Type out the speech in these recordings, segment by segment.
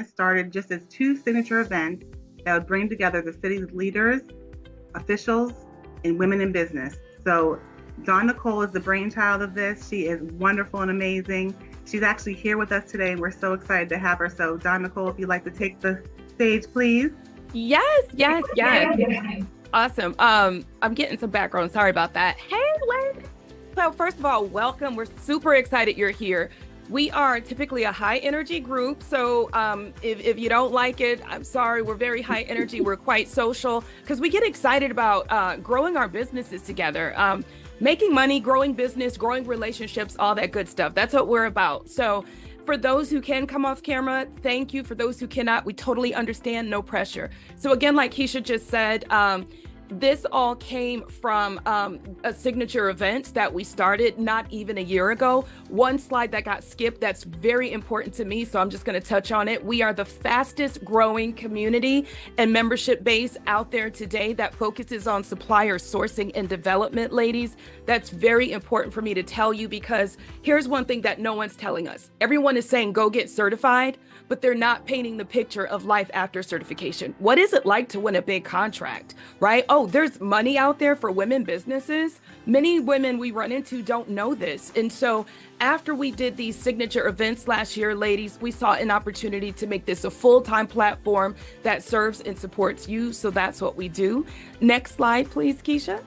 started just as two signature events that would bring together the city's leaders, officials, and women in business. So Dawn Nicole is the brainchild of this. She is wonderful and amazing. She's actually here with us today, and we're so excited to have her. So Dawn Nicole, if you'd like to take the stage, please. Yes. Awesome. I'm getting some background. Sorry about that. Hey, ladies. So first of all, welcome. We're super excited you're here. We are typically a high energy group. So if you don't like it, I'm sorry. We're very high energy. We're quite social because we get excited about growing our businesses together, making money, growing business, growing relationships, all that good stuff. That's what we're about. So for those who can come off camera, thank you. For those who cannot, we totally understand, no pressure. So again, like Keisha just said, this all came from a signature event that we started not even a year ago. One slide that got skipped that's very important to me, so I'm just going to touch on it. We are the fastest growing community and membership base out there today that focuses on supplier sourcing and development, ladies. That's very important for me to tell you because here's one thing that no one's telling us. Everyone is saying go get certified, but they're not painting the picture of life after certification. What is it like to win a big contract, right? Oh, there's money out there for women businesses. Many women we run into don't know this. And so after we did these signature events last year, ladies, we saw an opportunity to make this a full-time platform that serves and supports you. So that's what we do. Next slide, please, Keisha.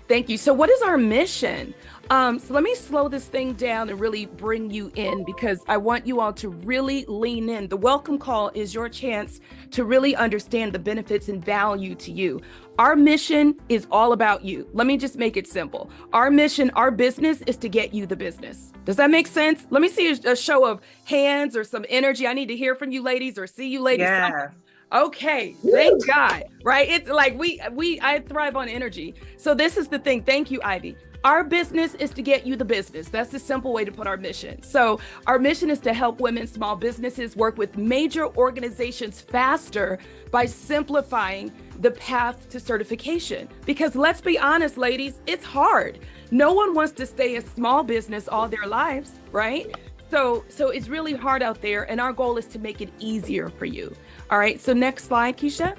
Thank you. So what is our mission? So let me slow this thing down and really bring you in because I want you all to really lean in. The welcome call is your chance to really understand the benefits and value to you. Our mission is all about you. Let me just make it simple. Our mission, our business is to get you the business. Does that make sense? Let me see a show of hands or some energy. I need to hear from you ladies or see you ladies. Yes. Okay, thank God, right? It's like I thrive on energy. So this is the thing. Thank you, Ivy. Our business is to get you the business. That's the simple way to put our mission. So our mission is to help women, small businesses work with major organizations faster by simplifying the path to certification. Because let's be honest, ladies, it's hard. No one wants to stay a small business all their lives, right? So it's really hard out there. And our goal is to make it easier for you. All right, so next slide, Keisha.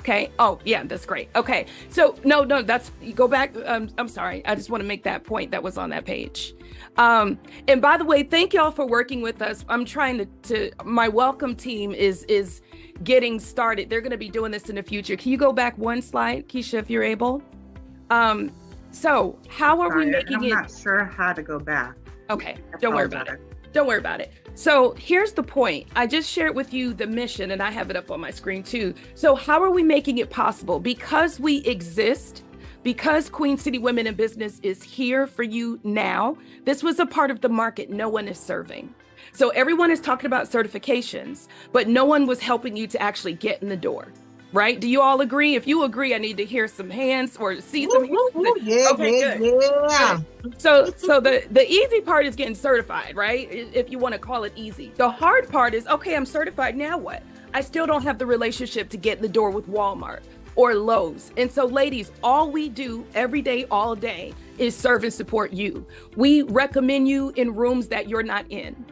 Okay. Oh, yeah, that's great. Okay. So no, that's, go back. I'm sorry. I just want to make that point that was on that page. And by the way, thank y'all for working with us. I'm trying to my welcome team is getting started. They're going to be doing this in the future. Can you go back one slide, Keisha, if you're able? So how are we making it? I'm not sure how to go back. Okay. Don't worry about it. Don't worry about it. So here's the point. I just shared with you the mission and I have it up on my screen too. So how are we making it possible? Because we exist, because Queen City Women in Business is here for you now. This was a part of the market no one is serving. So everyone is talking about certifications, but no one was helping you to actually get in the door. Right? Do you all agree? If you agree, I need to hear some hands or see some hands. Yeah. So the easy part is getting certified, right? If you want to call it easy. The hard part is, okay, I'm certified, now what? I still don't have the relationship to get in the door with Walmart or Lowe's. And so ladies, all we do every day, all day is serve and support you. We recommend you in rooms that you're not in.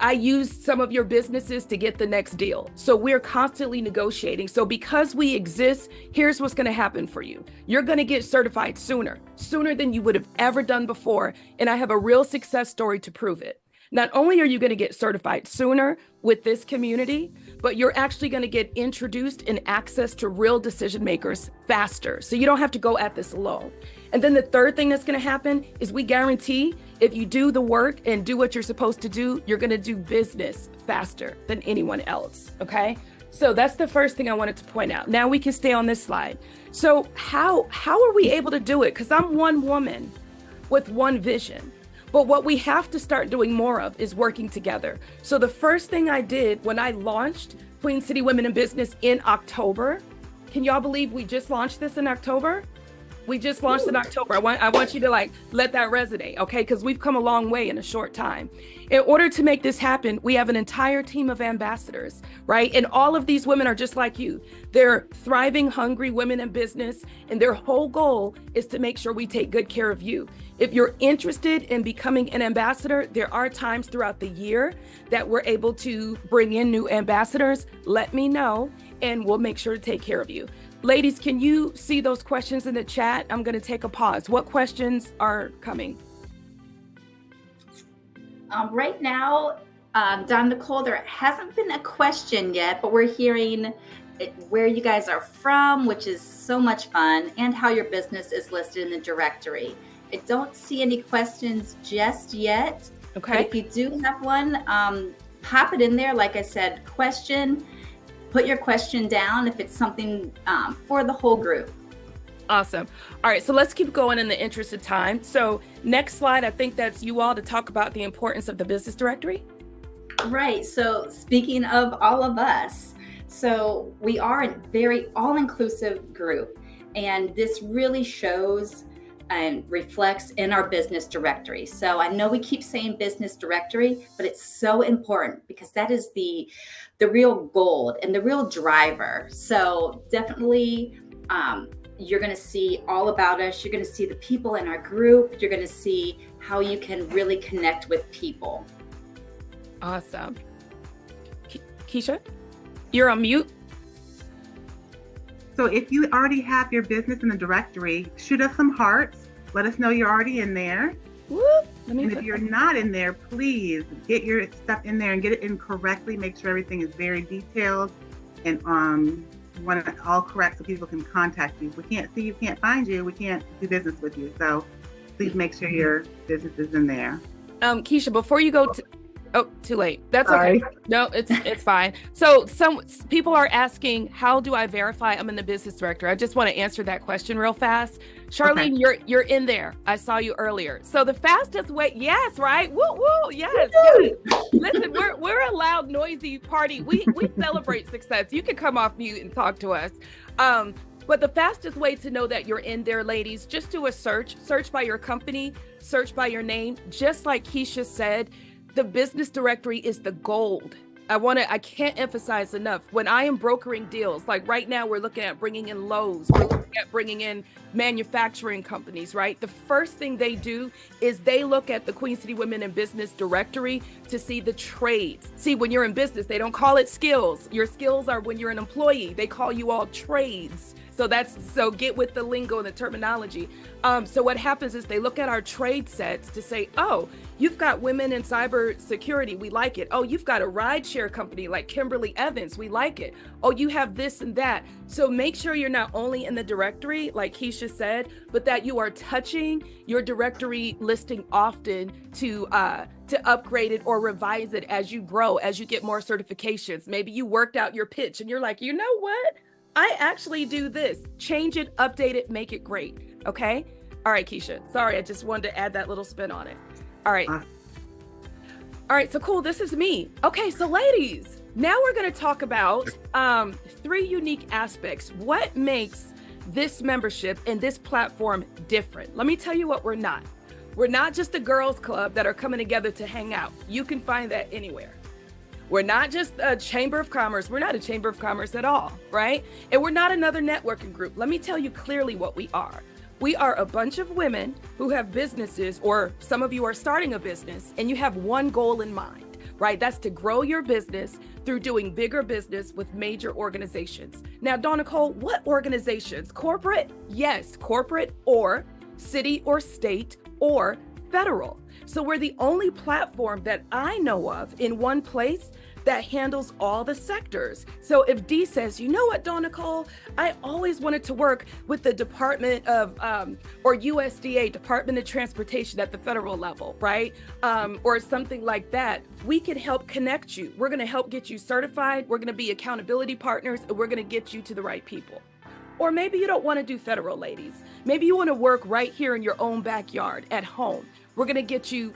I use some of your businesses to get the next deal. So we're constantly negotiating. So because we exist, here's what's going to happen for you. You're going to get certified sooner than you would have ever done before. And I have a real success story to prove it. Not only are you going to get certified sooner with this community, but you're actually going to get introduced and access to real decision makers faster. So you don't have to go at this alone. And then the third thing that's going to happen is we guarantee if you do the work and do what you're supposed to do, you're going to do business faster than anyone else. Okay. So that's the first thing I wanted to point out. Now we can stay on this slide. So how are we able to do it? Because I'm one woman with one vision. But what we have to start doing more of is working together. So the first thing I did when I launched Queen City Women in Business in October, can y'all believe we just launched this in October? We just launched in October. I want you to like let that resonate, okay? Because we've come a long way in a short time. In order to make this happen, we have an entire team of ambassadors, right? And all of these women are just like you. They're thriving, hungry women in business, and their whole goal is to make sure we take good care of you. If you're interested in becoming an ambassador, there are times throughout the year that we're able to bring in new ambassadors. Let me know, and we'll make sure to take care of you. Ladies, can you see those questions in the chat? I'm going to take a pause. What questions are coming? Right now, Don Nicole, there hasn't been a question yet, but we're hearing where you guys are from, which is so much fun, and how your business is listed in the directory. I don't see any questions just yet. Okay. But if you do have one, pop it in there. Like I said, question. Put your question down if it's something for the whole group. Awesome. All right, so let's keep going in the interest of time. So next slide, I think that's you all to talk about the importance of the business directory. Right. So speaking of all of us, so we are a very all-inclusive group, and this really shows and reflects in our business directory. So I know we keep saying business directory, but it's so important because that is the real gold and the real driver. So definitely you're going to see all about us. You're going to see the people in our group. You're going to see how you can really connect with people. Awesome. Keisha, you're on mute. So if you already have your business in the directory, shoot us some hearts. Let us know you're already in there. Whoop. And if you're not in there, please get your stuff in there and get it in correctly. Make sure everything is very detailed and want it all correct so people can contact you. If we can't see you, can't find you, we can't do business with you. So please make sure your business is in there. Keisha, before you go to, oh, too late. That's Sorry. okay. No, it's fine. So some people are asking, how do I verify I'm in the business director? I just want to answer that question real fast. Charlene, Okay. you're in there. I saw you earlier. So the fastest way, yes, right? Woo woo, yes. Yes. Listen, we're a loud, noisy party. We celebrate success. You can come off mute and talk to us. But the fastest way to know that you're in there, ladies, just do a search by your company, search by your name. Just like Keisha said, the business directory is the gold. I can't emphasize enough. When I am brokering deals, like right now, we're looking at bringing in Lowe's, we're looking at bringing in manufacturing companies, right? The first thing they do is they look at the Queen City Women in Business directory to see the trades. See, when you're in business, they don't call it skills. Your skills are when you're an employee. They call you all trades. So get with the lingo and the terminology. So what happens is they look at our trade sets to say, oh, you've got women in cyber security. We like it. Oh, you've got a rideshare company like Kimberly Evans. We like it. Oh, you have this and that. So make sure you're not only in the directory, like Keisha said, but that you are touching your directory listing often to upgrade it or revise it as you grow, as you get more certifications. Maybe you worked out your pitch and you're like, you know what? I actually do this. Change it, update it, make it great. Okay? All right, Keisha. Sorry, I just wanted to add that little spin on it. All right. All right, so cool. This is me. Okay, so ladies, now we're going to talk about 3 unique aspects. What makes this membership and this platform different? Let me tell you what we're not. We're not just a girls club that are coming together to hang out. You can find that anywhere. We're not just a chamber of commerce. We're not a chamber of commerce at all, right? And we're not another networking group. Let me tell you clearly what we are. We are a bunch of women who have businesses, or some of you are starting a business, and you have one goal in mind, right? That's to grow your business through doing bigger business with major organizations. Now, Dawn Nicole, what organizations? Corporate? Yes, corporate or city or state or federal. So we're the only platform that I know of in one place that handles all the sectors. So if Dee says, you know what, Dawn Nicole, I always wanted to work with the Department of, or USDA, Department of Transportation at the federal level, right? Or something like that, we can help connect you. We're gonna help get you certified. We're gonna be accountability partners, and we're gonna get you to the right people. Or maybe you don't wanna do federal, ladies. Maybe you wanna work right here in your own backyard at home. We're gonna get you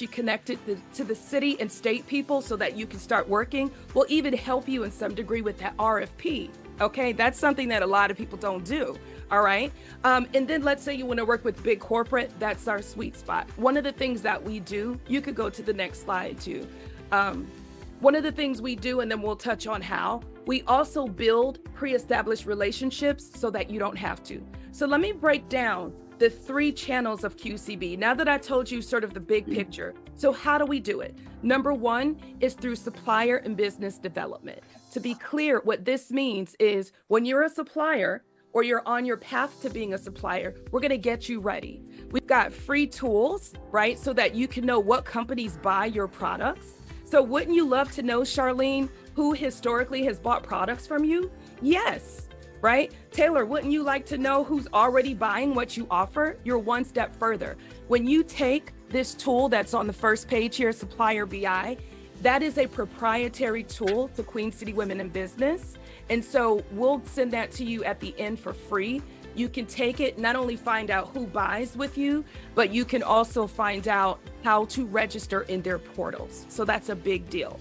connected to the city and state people so that you can start working. We'll even help you in some degree with that RFP. Okay, that's something that a lot of people don't do. All right. And then let's say you want to work with big corporate, that's our sweet spot. One of the things that we do, you could go to the next slide too. One of the things we do, and then we'll touch on how, we also build pre-established relationships so that you don't have to. So let me break down the 3 channels of QCB. Now that I told you sort of the big picture. So how do we do it? Number 1 is through supplier and business development. To be clear, what this means is when you're a supplier, or you're on your path to being a supplier, we're gonna get you ready. We've got free tools, right? So that you can know what companies buy your products. So wouldn't you love to know, Charlene, who historically has bought products from you? Yes, right? Taylor, wouldn't you like to know who's already buying what you offer? You're one step further. When you take this tool that's on the first page here, Supplier BI, that is a proprietary tool to Queen City Women in Business. And so we'll send that to you at the end for free. You can take it, not only find out who buys with you, but you can also find out how to register in their portals. So that's a big deal.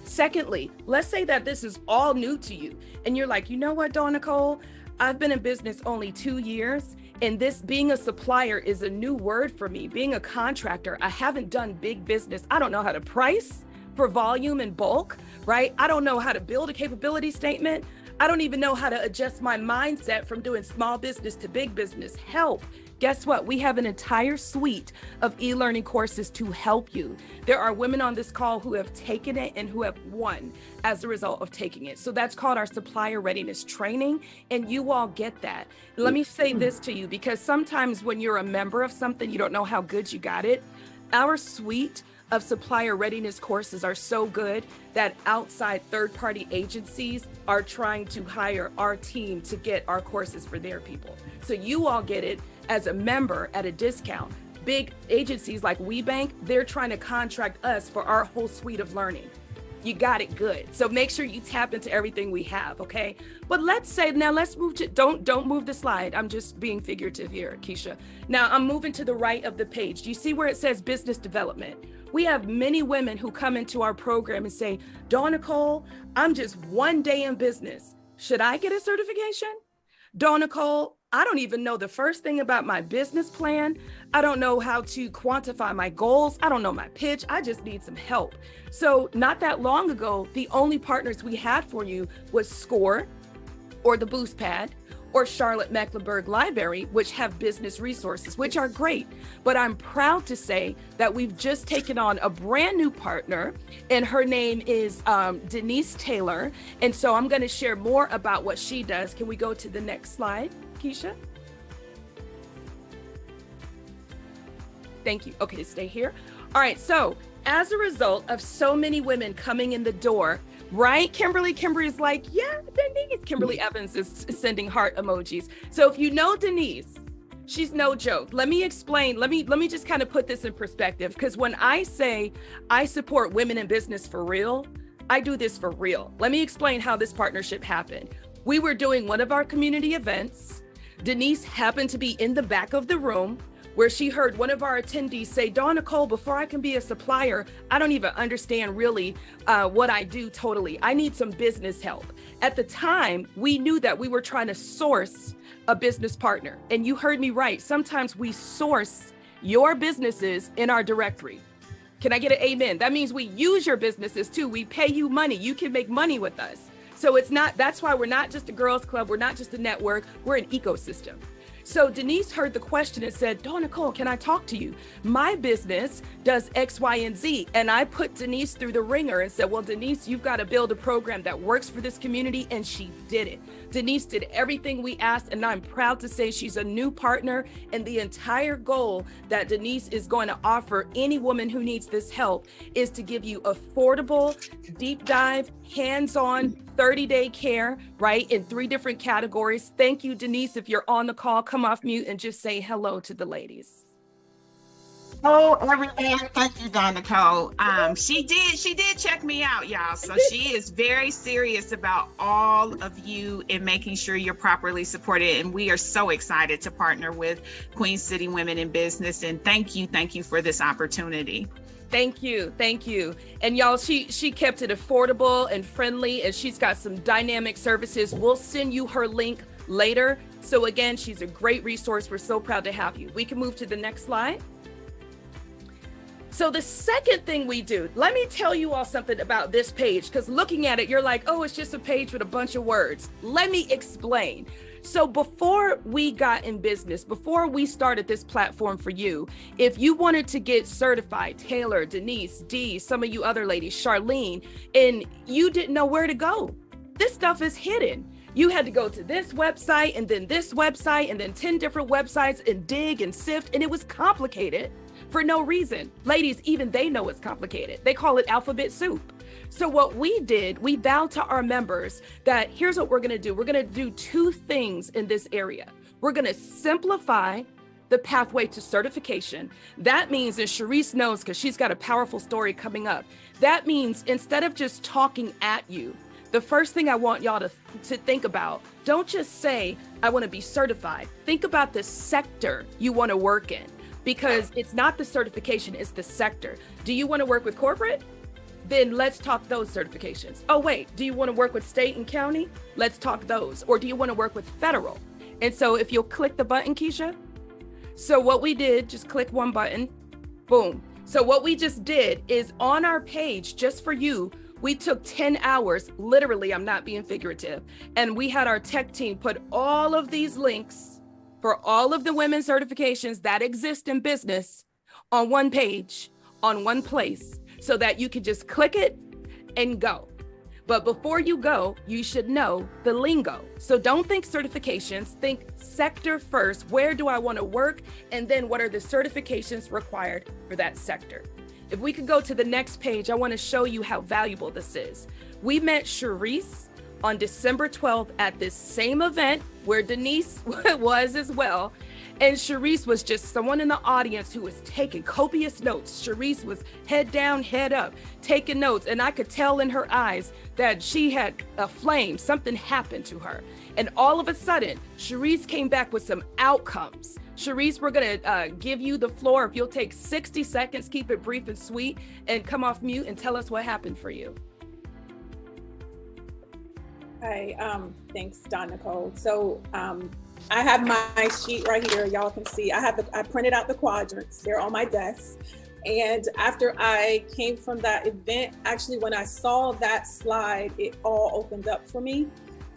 Secondly, let's say that this is all new to you and you're like, you know what, Dawn Nicole, I've been in business only 2 years and this being a supplier is a new word for me. Being a contractor, I haven't done big business. I don't know how to price for volume and bulk, right? I don't know how to build a capability statement. I don't even know how to adjust my mindset from doing small business to big business. Help. Guess what? We have an entire suite of e-learning courses to help you. There are women on this call who have taken it and who have won as a result of taking it. So that's called our supplier readiness training, and you all get that. Let me say this to you, because sometimes when you're a member of something, you don't know how good you got it. Our suite of supplier readiness courses are so good that outside third-party agencies are trying to hire our team to get our courses for their people. So you all get it as a member at a discount. Big agencies like WeBank, they're trying to contract us for our whole suite of learning. You got it good. So make sure you tap into everything we have, okay? But let's say, now let's move to, don't move the slide. I'm just being figurative here, Keisha. Now I'm moving to the right of the page. Do you see where it says business development? We have many women who come into our program and say, Dawn Nicole, I'm just 1 day in business. Should I get a certification? Dawn Nicole, I don't even know the first thing about my business plan. I don't know how to quantify my goals. I don't know my pitch. I just need some help. So not that long ago, the only partners we had for you was SCORE or the Boost Pad or Charlotte Mecklenburg Library, which have business resources, which are great. But I'm proud to say that we've just taken on a brand new partner, and her name is Denise Taylor. And so I'm going to share more about what she does. Can we go to the next slide, Keisha? Thank you. Okay, stay here. All right, so as a result of so many women coming in the door, right, Kimberly's like, yeah, Denise. Kimberly Evans is sending heart emojis. So if you know Denise, she's no joke. Let me explain. Let me just kind of put this in perspective, because when I say I support women in business for real, I do this for real. Let me explain how this partnership happened. We were doing one of our community events. Denise happened to be in the back of the room, where she heard one of our attendees say, Dawn Nicole, before I can be a supplier, I don't even understand really what I do totally. I need some business help. At the time, we knew that we were trying to source a business partner. And you heard me right. Sometimes we source your businesses in our directory. Can I get an amen? That means we use your businesses too. We pay you money. You can make money with us. So it's not, that's why we're not just a girls club. We're not just a network. We're an ecosystem. So Denise heard the question and said, Dawn Nicole, can I talk to you? My business does X, Y, and Z. And I put Denise through the ringer and said, well, Denise, you've got to build a program that works for this community. And she did it. Denise did everything we asked. And I'm proud to say she's a new partner. And the entire goal that Denise is going to offer any woman who needs this help is to give you affordable, deep dive, hands-on, 30-day care, right, in 3 different categories. Thank you, Denise. If you're on the call, come off mute and just say hello to the ladies. Oh, everyone, thank you, Dawn Nicole. She did check me out, y'all. So she is very serious about all of you and making sure you're properly supported. And we are so excited to partner with Queen City Women in Business. And thank you for this opportunity. Thank you. And y'all, she kept it affordable and friendly, and she's got some dynamic services. We'll send you her link later So again, she's a great resource. We're so proud to have you. We can move to the next slide. So the second thing we do, let me tell you all something about this page, because looking at it, you're like, oh, it's just a page with a bunch of words. Let me explain. So before we got in business, before we started this platform for you, if you wanted to get certified, Taylor, Denise, Dee, some of you other ladies, Charlene, and you didn't know where to go, this stuff is hidden. You had to go to this website and then this website and then 10 different websites and dig and sift, and it was complicated for no reason. Ladies, even they know it's complicated. They call it alphabet soup. So what we did, we vowed to our members that here's what we're gonna do. We're gonna do two things in this area. We're gonna simplify the pathway to certification. That means, and Sharice knows because she's got a powerful story coming up, that means instead of just talking at you, the first thing I want y'all to think about, don't just say, I wanna be certified. Think about the sector you wanna work in, because it's not the certification, it's the sector. Do you wanna work with corporate? Then let's talk those certifications. Oh wait, do you wanna work with state and county? Let's talk those. Or do you wanna work with federal? And so if you'll click the button, Keisha. So what we did, just click one button, boom. So what we just did is on our page, just for you, we took 10 hours, literally, I'm not being figurative, and we had our tech team put all of these links for all of the women's certifications that exist in business on one page, on one place, so that you could just click it and go. But before you go, you should know the lingo. So don't think certifications, think sector first. Where do I want to work? And then what are the certifications required for that sector? If we could go to the next page, I want to show you how valuable this is. We met Sharice on December 12th at this same event where Denise was as well. And Sharice was just someone in the audience who was taking copious notes. Sharice was head down, head up, taking notes. And I could tell in her eyes that she had a flame, something happened to her. And all of a sudden, Sharice came back with some outcomes. Sharice, we're gonna give you the floor. If you'll take 60 seconds, keep it brief and sweet, and come off mute and tell us what happened for you. Hi, thanks, Don Nicole. So I have my sheet right here. Y'all can see I printed out the quadrants. They're on my desk. And after I came from that event, actually, when I saw that slide, it all opened up for me.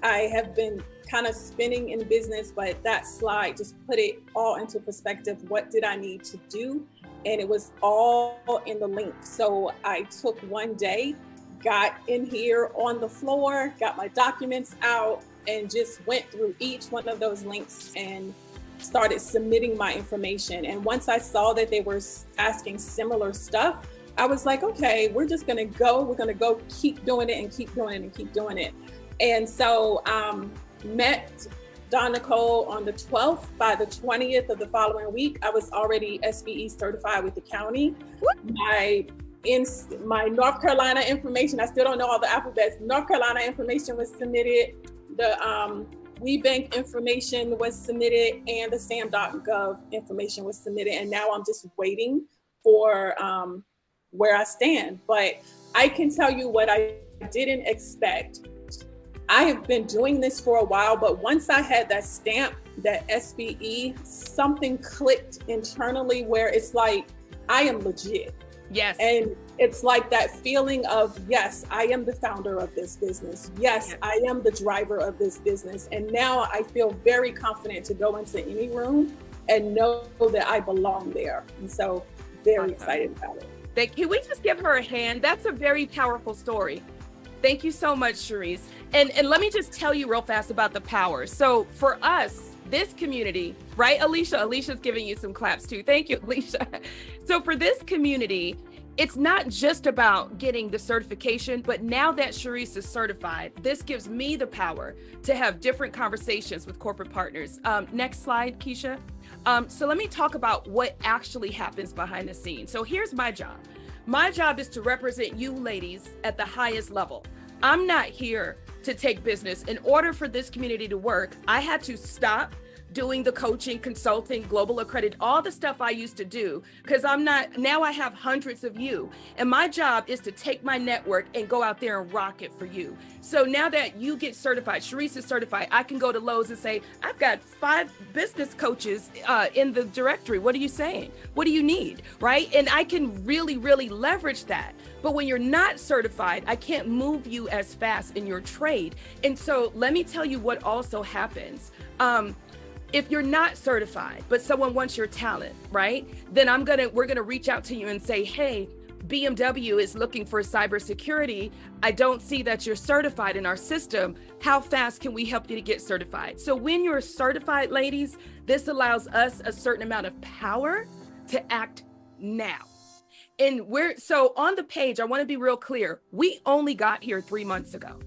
I have been kind of spinning in business, but that slide just put it all into perspective. What did I need to do? And it was all in the link. So I took one day, got in here on the floor, got my documents out, and just went through each one of those links and started submitting my information. And once I saw that they were asking similar stuff, I was like, okay, we're gonna go keep doing it and keep doing it and keep doing it. And so met Don Nicole on the 12th. By the 20th of the following week, I was already SBE certified with the county. My North Carolina information, I still don't know all the alphabets. North Carolina information was submitted. The WeBank information was submitted, and the SAM.gov information was submitted. And now I'm just waiting for where I stand. But I can tell you what I didn't expect. I have been doing this for a while, but once I had that stamp, that SBE, something clicked internally where it's like, I am legit. Yes. And it's like that feeling of, yes, I am the founder of this business. Yes, I am the driver of this business. And now I feel very confident to go into any room and know that I belong there. And so very excited about it. Can we just give her a hand? That's a very powerful story. Thank you so much, Sharice. And let me just tell you real fast about the power. So for us, this community, right, Alicia? Alicia's giving you some claps too. Thank you, Alicia. So for this community, it's not just about getting the certification, but now that Sharice is certified, this gives me the power to have different conversations with corporate partners. Next slide, Keisha. So let me talk about what actually happens behind the scenes. So here's my job. My job is to represent you ladies at the highest level. I'm not here to take business. In order for this community to work, I had to stop doing the coaching, consulting, global accredited, all the stuff I used to do, because now I have hundreds of you. And my job is to take my network and go out there and rock it for you. So now that you get certified, Sharice is certified, I can go to Lowe's and say, I've got 5 business coaches in the directory. What are you saying? What do you need? Right? And I can really, really leverage that. But when you're not certified, I can't move you as fast in your trade. And so let me tell you what also happens. If you're not certified, but someone wants your talent, right? Then we're gonna reach out to you and say, hey, BMW is looking for cybersecurity. I don't see that you're certified in our system. How fast can we help you to get certified? So when you're certified, ladies, this allows us a certain amount of power to act now. And so on the page, I want to be real clear. We only got here 3 months ago.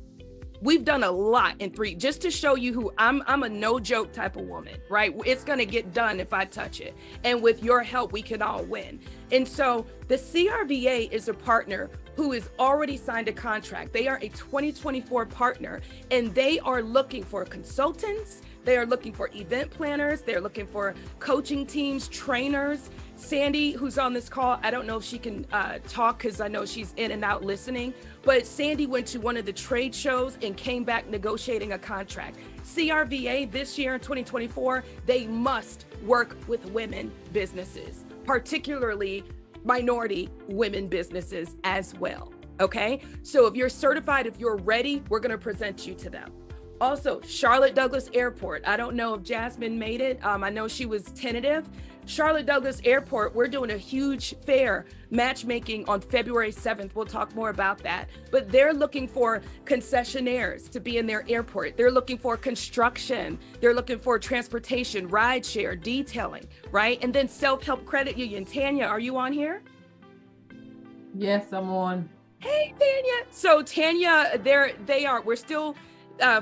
We've done a lot in 3, just to show you who I'm a no joke type of woman, right? It's going to get done if I touch it. And with your help, we can all win. And so the CRVA is a partner who has already signed a contract. They are a 2024 partner, and they are looking for consultants. They are looking for event planners. They're looking for coaching teams, trainers. Sandy, who's on this call, I don't know if she can talk because I know she's in and out listening, but Sandy went to one of the trade shows and came back negotiating a contract. CRVA this year in 2024, they must work with women businesses, particularly minority women businesses as well, okay? So if you're certified, if you're ready, we're gonna present you to them. Also, Charlotte Douglas Airport. I don't know if Jasmine made it. I know she was tentative. Charlotte Douglas Airport, we're doing a huge fair matchmaking on February 7th. We'll talk more about that. But they're looking for concessionaires to be in their airport. They're looking for construction. They're looking for transportation, rideshare, detailing, right? And then Self-Help Credit Union. Tanya, are you on here? Yes, I'm on. Hey, Tanya. So Tanya, we're still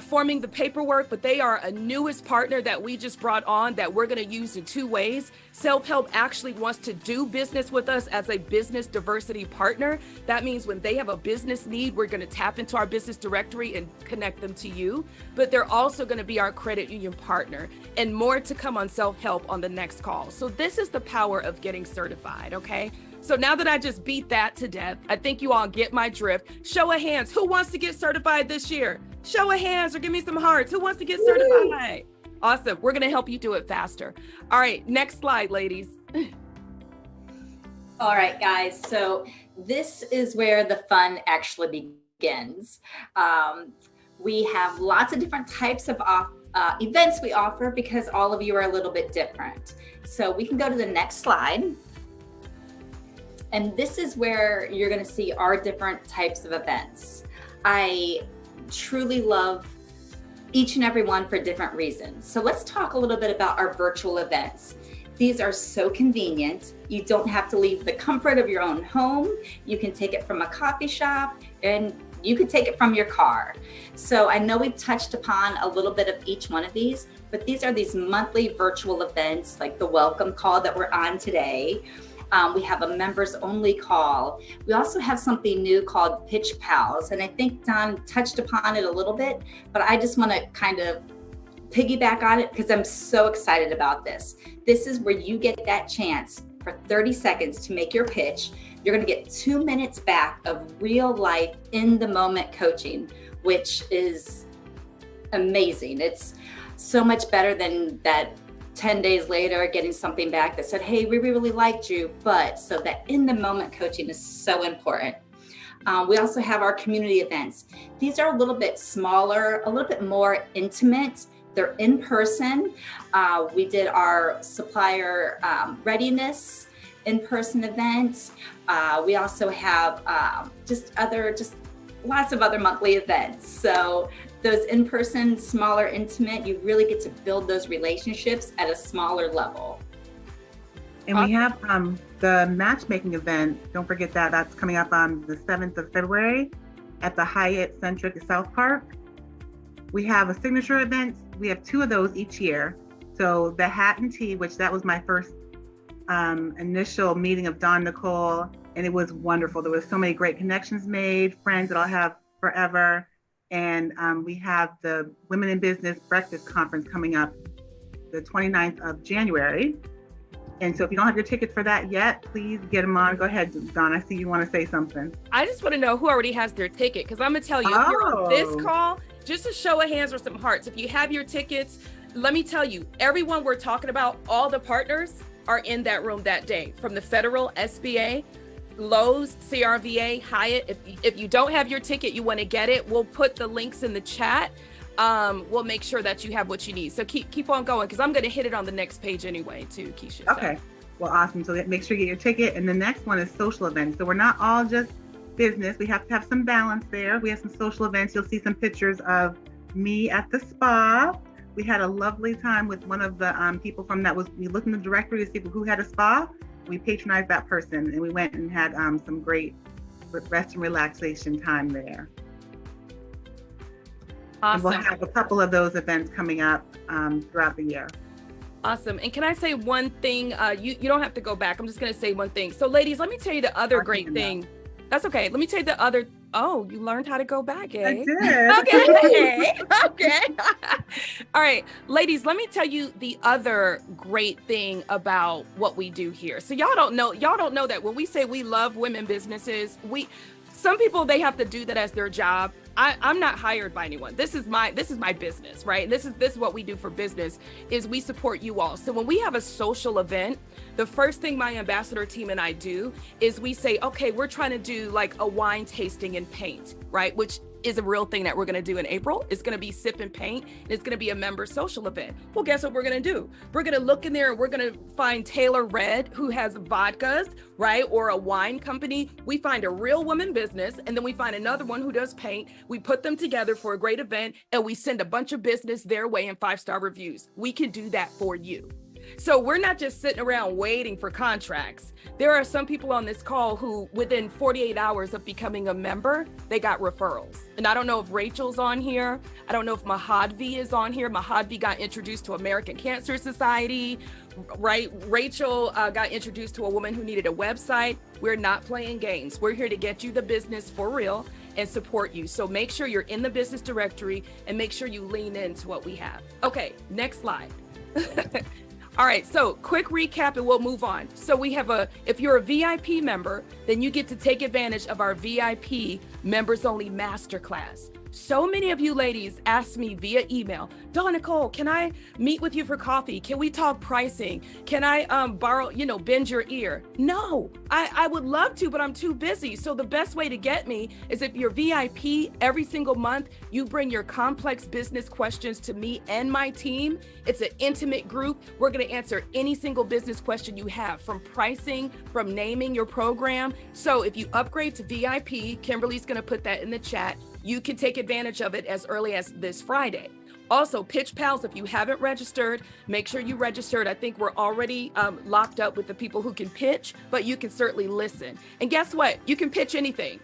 forming the paperwork, but they are a newest partner that we just brought on that we're going to use in 2 ways. Self-Help actually wants to do business with us as a business diversity partner. That means when they have a business need, we're going to tap into our business directory and connect them to you. But they're also going to be our credit union partner, and more to come on Self-Help on the next call. So this is the power of getting certified, okay? So now that I just beat that to death, I think you all get my drift. Show of hands, who wants to get certified this year? Show of hands or give me some hearts. Who wants to get certified? Awesome. We're going to help you do it faster. All right, next slide, ladies. All right, guys. So this is where the fun actually begins. We have lots of different types of events we offer because all of you are a little bit different. So we can go to the next slide. And this is where you're going to see our different types of events. I truly love each and every one for different reasons. So let's talk a little bit about our virtual events. These are so convenient. You don't have to leave the comfort of your own home. You can take it from a coffee shop, and you can take it from your car. So I know we've touched upon a little bit of each one of these, but these are these monthly virtual events like the welcome call that we're on today. We have a members only call. We also have something new called Pitch Pals. And I think Don touched upon it a little bit, but I just want to kind of piggyback on it because I'm so excited about this. This is where you get that chance for 30 seconds to make your pitch. You're going to get 2 minutes back of real life in the moment coaching, which is amazing. It's so much better than that 10 days later getting something back that said, hey, we really liked you. But so that in the moment coaching is so important. We also have our community events. These are a little bit smaller, a little bit more intimate. They're in person. We did our supplier readiness in-person events. We also have just lots of other monthly events. So those in-person, smaller, intimate, you really get to build those relationships at a smaller level. And we have the matchmaking event. Don't forget that. That's coming up on the 7th of February at the Hyatt Centric South Park. We have a signature event. We have 2 of those each year. So the hat and tea, which that was my first initial meeting of Dawn Nicole, and it was wonderful. There was so many great connections made, friends that I'll have forever. And we have the Women in Business Breakfast Conference coming up the 29th of January. And so if you don't have your tickets for that yet, please get them on. Go ahead, Dawn. I see you want to say something. I just want to know who already has their ticket, because I'm going to tell you, if you're on this call, just a show of hands or some hearts. If you have your tickets, let me tell you, everyone we're talking about, all the partners are in that room that day, from the Federal, SBA, Lowe's, CRVA, Hyatt. If you don't have your ticket, you want to get it, we'll put the links in the chat. We'll make sure that you have what you need. So keep on going, because I'm going to hit it on the next page anyway too, Keisha. Okay. Well, awesome. So make sure you get your ticket. And the next one is social events. So we're not all just business. We have to have some balance there. We have some social events. You'll see some pictures of me at the spa. We had a lovely time with one of the people from that. We looked in the directory to see who had a spa. We patronized that person, and we went and had some great rest and relaxation time there. Awesome. And we'll have a couple of those events coming up throughout the year. Awesome. And can I say one thing? You don't have to go back. I'm just going to say one thing. So ladies, let me tell you the other great thing. That's okay. Let me tell you the other. Oh, you learned how to go back, eh? I did. Okay. Okay. All right, ladies, let me tell you the other great thing about what we do here. So y'all don't know that when we say we love women businesses, some people, they have to do that as their job. I'm not hired by anyone. This is my business, right? This is what we do for business, is we support you all. So when we have a social event, the first thing my ambassador team and I do is we say, okay, we're trying to do like a wine tasting and paint, right? Which is a real thing that we're going to do in April. It's going to be sip and paint. And it's going to be a member social event. Well, guess what we're going to do? We're going to look in there and we're going to find Taylor Red, who has vodkas, right? Or a wine company. We find a real woman business, and then we find another one who does paint. We put them together for a great event, and we send a bunch of business their way in 5-star reviews. We can do that for you. So we're not just sitting around waiting for contracts. There are some people on this call who, within 48 hours of becoming a member, they got referrals. And I don't know if Rachel's on here. I don't know if Mahadvi is on here. Mahadvi got introduced to American Cancer Society, right? Rachel got introduced to a woman who needed a website. We're not playing games. We're here to get you the business for real and support you. So make sure you're in the business directory and make sure you lean into what we have. Okay, next slide. All right, so quick recap and we'll move on. So we have if you're a VIP member, then you get to take advantage of our VIP members only masterclass. So many of you ladies asked me via email, Dawn Nicole, can I meet with you for coffee? Can we talk pricing? Can I borrow, bend your ear? No, I would love to, but I'm too busy. So the best way to get me is if you're VIP every single month, you bring your complex business questions to me and my team. It's an intimate group. We're going to answer any single business question you have, from pricing, from naming your program. So if you upgrade to VIP, Kimberly's going to put that in the chat. You can take advantage of it as early as this Friday. Also, Pitch Pals, if you haven't registered, make sure you registered. I think we're already locked up with the people who can pitch, but you can certainly listen. And guess what? You can pitch anything.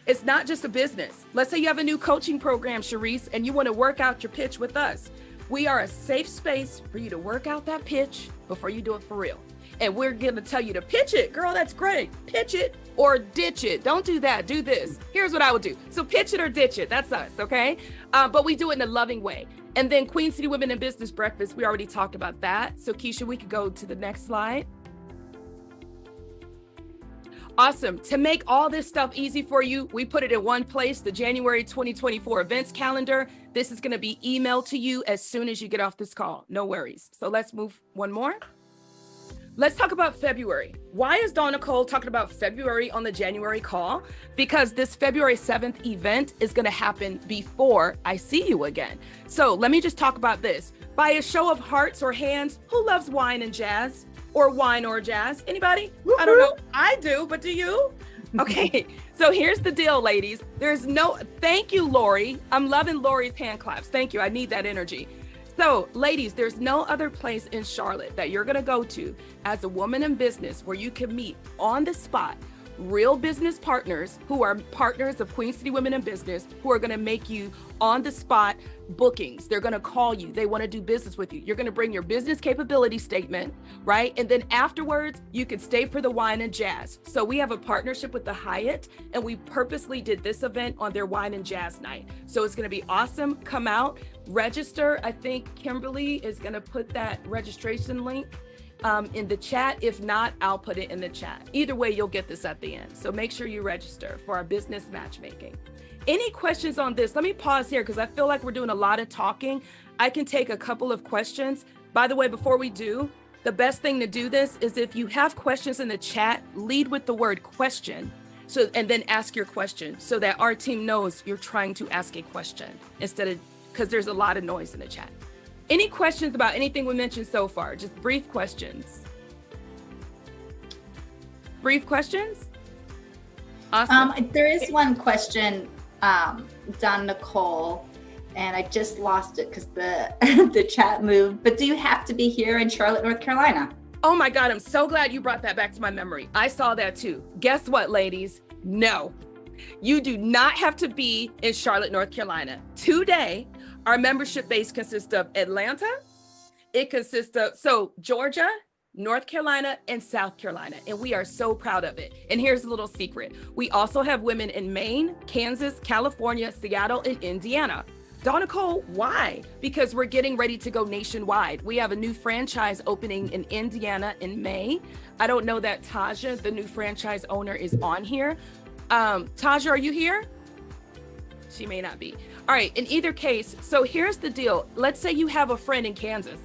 It's not just a business. Let's say you have a new coaching program, Sharice, and you want to work out your pitch with us. We are a safe space for you to work out that pitch before you do it for real. And we're going to tell you to pitch it. Girl, that's great. Pitch it or ditch it. Don't do that. Do this. Here's what I would do. So pitch it or ditch it. That's us, okay? But we do it in a loving way. And then Queen City Women in Business Breakfast, we already talked about that. So Keisha, we could go to the next slide. Awesome. To make all this stuff easy for you, we put it in one place, the January 2024 events calendar. This is going to be emailed to you as soon as you get off this call. No worries. So let's move one more. Let's talk about February. Why is Dawn Nicole talking about February on the January call? Because this February 7th event is going to happen before I see you again. So let me just talk about this. By a show of hearts or hands, who loves wine and jazz? Or wine or jazz? Anybody? Woo-hoo. I don't know. I do, but do you? Okay, so here's the deal, ladies. Thank you, Lori. I'm loving Lori's hand claps. Thank you. I need that energy. So ladies, there's no other place in Charlotte that you're going to go to as a woman in business where you can meet on the spot real business partners who are partners of Queen City Women in Business, who are going to make you on the spot bookings. They're going to call you. They want to do business with you. You're going to bring your business capability statement, right? And then afterwards, you can stay for the wine and jazz. So we have a partnership with the Hyatt, and we purposely did this event on their wine and jazz night. So it's going to be awesome. Come out. register. I think Kimberly is going to put that registration link in the chat. If not, I'll put it in the chat. Either way, you'll get this at the end. So make sure you register for our business matchmaking. Any questions on this? Let me pause here because I feel like we're doing a lot of talking. I can take a couple of questions. By the way, before we do, the best thing to do this is if you have questions in the chat, lead with the word question. So, and then ask your question so that our team knows you're trying to ask a question instead of, because there's a lot of noise in the chat. Any questions about anything we mentioned so far? Just brief questions. Brief questions? Awesome. There is one question, Don Nicole, and I just lost it because the chat moved. But do you have to be here in Charlotte, North Carolina? Oh my God, I'm so glad you brought that back to my memory. I saw that too. Guess what, ladies? No, you do not have to be in Charlotte, North Carolina. Today, our membership base consists of Atlanta. It consists of, Georgia, North Carolina, and South Carolina. And we are so proud of it. And here's a little secret. We also have women in Maine, Kansas, California, Seattle, and Indiana. Dawn Nicole, why? Because we're getting ready to go nationwide. We have a new franchise opening in Indiana in May. I don't know that Taja, the new franchise owner, is on here. Taja, are you here? She may not be. All right, in either case, so here's the deal. Let's say you have a friend in Kansas.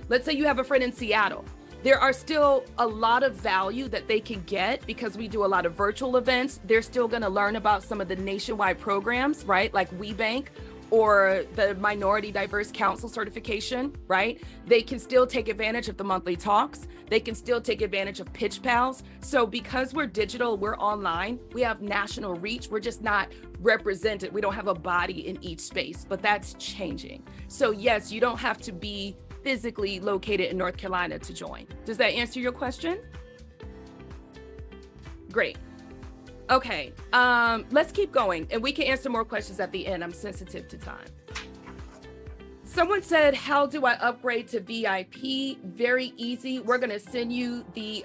Let's say you have a friend in Seattle. There are still a lot of value that they can get because we do a lot of virtual events. They're still gonna learn about some of the nationwide programs, right? Like WeBank, or the Minority Diverse Council certification, right? They can still take advantage of the monthly talks. They can still take advantage of Pitch Pals. So because we're digital, we're online, we have national reach. We're just not represented. We don't have a body in each space, but that's changing. So yes, you don't have to be physically located in North Carolina to join. Does that answer your question? Great. Okay, let's keep going and we can answer more questions at the end. I'm sensitive to time. Someone said, how do I upgrade to VIP? Very easy. We're gonna send you the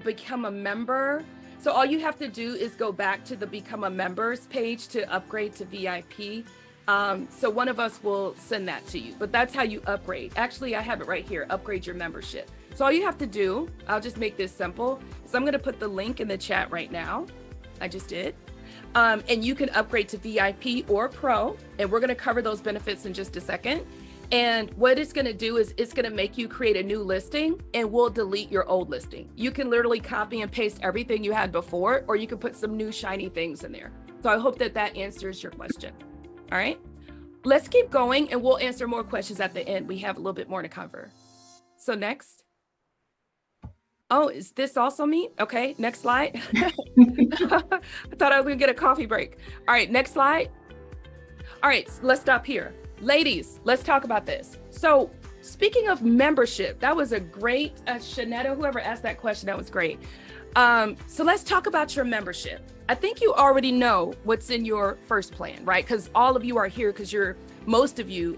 become a member. So all you have to do is go back to the become a members page to upgrade to VIP. So one of us will send that to you, but that's how you upgrade. Actually, I have it right here, upgrade your membership. So all you have to do, I'll just make this simple. So I'm gonna put the link in the chat right now. I just did. And you can upgrade to VIP or Pro, and we're gonna cover those benefits in just a second. And what it's gonna do is it's gonna make you create a new listing and we'll delete your old listing. You can literally copy and paste everything you had before, or you can put some new shiny things in there. So I hope that that answers your question. All right, let's keep going and we'll answer more questions at the end. We have a little bit more to cover. So next. Oh, is this also me? Okay, next slide. I thought I was gonna get a coffee break. All right, next slide. All right, let's stop here. Ladies, let's talk about this. So speaking of membership, that was a great, Shanetta, whoever asked that question, that was great. So let's talk about your membership. I think you already know what's in your first plan, right? Because all of you are here because most of you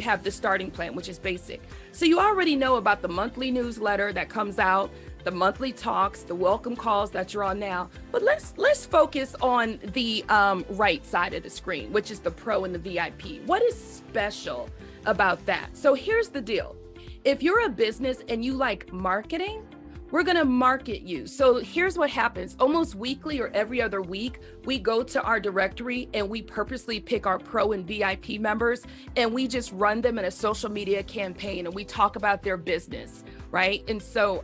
have the starting plan, which is basic. So you already know about the monthly newsletter that comes out, the monthly talks, the welcome calls that you're on now. But let's focus on the right side of the screen, which is the Pro and the VIP. What is special about that? So here's the deal. If you're a business and you like marketing, we're gonna market you. So here's what happens. Almost weekly or every other week, we go to our directory and we purposely pick our Pro and VIP members and we just run them in a social media campaign and we talk about their business, right? And so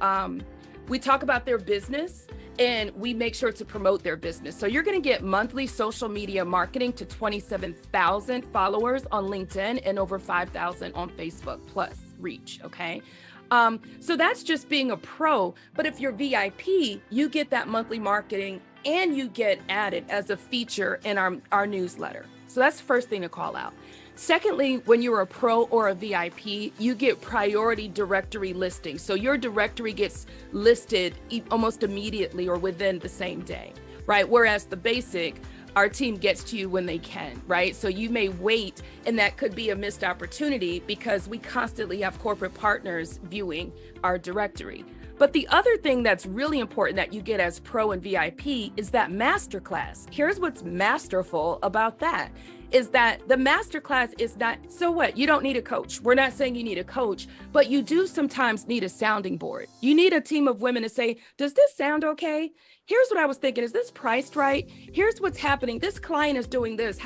we talk about their business and we make sure to promote their business. So you're gonna get monthly social media marketing to 27,000 followers on LinkedIn and over 5,000 on Facebook plus reach, okay? So that's just being a pro. But if you're VIP, you get that monthly marketing and you get added as a feature in our newsletter. So that's the first thing to call out. Secondly, when you're a pro or a VIP, you get priority directory listing. So your directory gets listed almost immediately or within the same day, right? Whereas the basic, our team gets to you when they can, right? So you may wait, and that could be a missed opportunity because we constantly have corporate partners viewing our directory. But the other thing that's really important that you get as pro and VIP is that masterclass. Here's what's masterful about that is that the masterclass is not, so what? You don't need a coach. We're not saying you need a coach, but you do sometimes need a sounding board. You need a team of women to say, does this sound okay? Here's what I was thinking. Is this priced right? Here's what's happening. This client is doing this.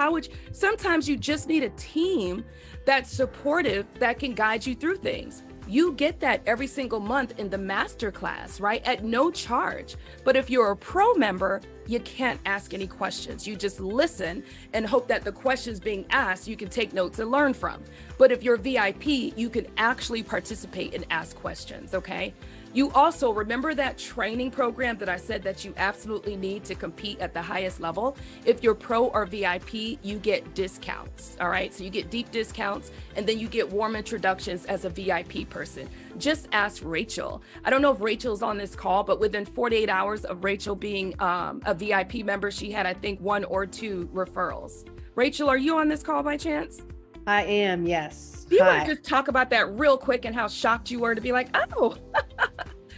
Sometimes you just need a team that's supportive that can guide you through things. You get that every single month in the masterclass, right? At no charge. But if you're a pro member, you can't ask any questions. You just listen and hope that the questions being asked, you can take notes and learn from. But if you're VIP, you can actually participate and ask questions, okay? You also remember that training program that I said that you absolutely need to compete at the highest level. If you're pro or VIP, you get discounts, all right? So you get deep discounts and then you get warm introductions as a VIP person. Just ask Rachel. I don't know if Rachel's on this call, but within 48 hours of Rachel being a VIP member, she had, I think, 1 or 2 referrals. Rachel, are you on this call by chance? I am, yes. Do you want to just talk about that real quick and how shocked you were to be like, oh.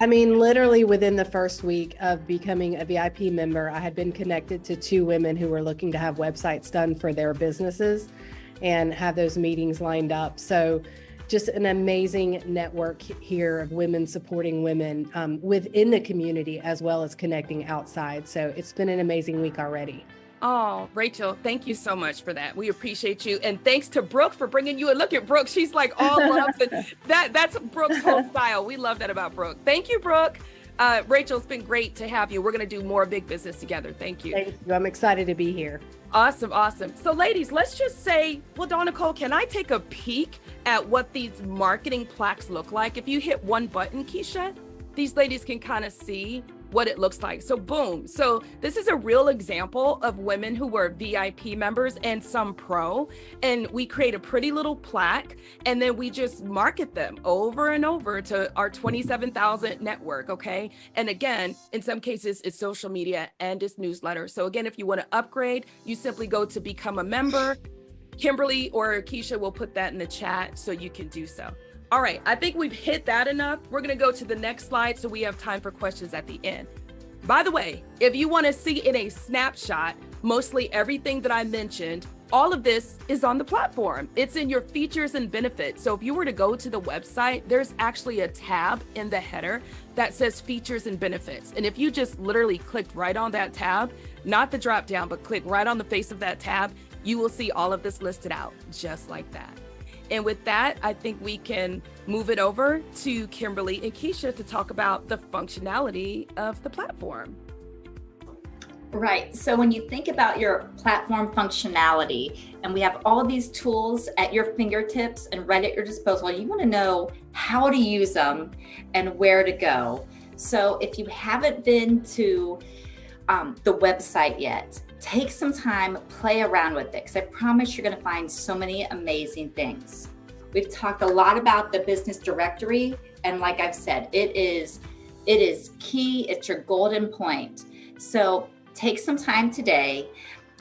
I mean, literally within the first week of becoming a VIP member, I had been connected to 2 women who were looking to have websites done for their businesses and have those meetings lined up. So just an amazing network here of women supporting women within the community as well as connecting outside. So it's been an amazing week already. Oh, Rachel, thank you so much for that. We appreciate you. And thanks to Brooke for bringing you a look at Brooke. She's like all up. That's Brooke's whole style. We love that about Brooke. Thank you, Brooke. Rachel, it's been great to have you. We're going to do more big business together. Thank you. Thank you. I'm excited to be here. Awesome. Awesome. So ladies, let's just say, well, Dawn Nicole, can I take a peek at what these marketing plaques look like? If you hit one button, Keisha, these ladies can kind of see what it looks like. So boom. So this is a real example of women who were VIP members and some pro, and we create a pretty little plaque and then we just market them over and over to our 27,000 network. Okay. And again, in some cases it's social media and it's newsletter. So again, if you want to upgrade, you simply go to become a member. Kimberly or Keisha will put that in the chat so you can do so. All right, I think we've hit that enough. We're gonna go to the next slide so we have time for questions at the end. By the way, if you wanna see in a snapshot, mostly everything that I mentioned, all of this is on the platform. It's in your features and benefits. So if you were to go to the website, there's actually a tab in the header that says features and benefits. And if you just literally clicked right on that tab, not the drop down, but click right on the face of that tab, you will see all of this listed out just like that. And with that, I think we can move it over to Kimberly and Keisha to talk about the functionality of the platform. Right. So when you think about your platform functionality, and we have all of these tools at your fingertips and right at your disposal, you want to know how to use them and where to go. So if you haven't been to the website yet, take some time, play around with it, because I promise you're going to find so many amazing things. We've talked a lot about the business directory, and like I've said, it is key. It's your golden point. So take some time today,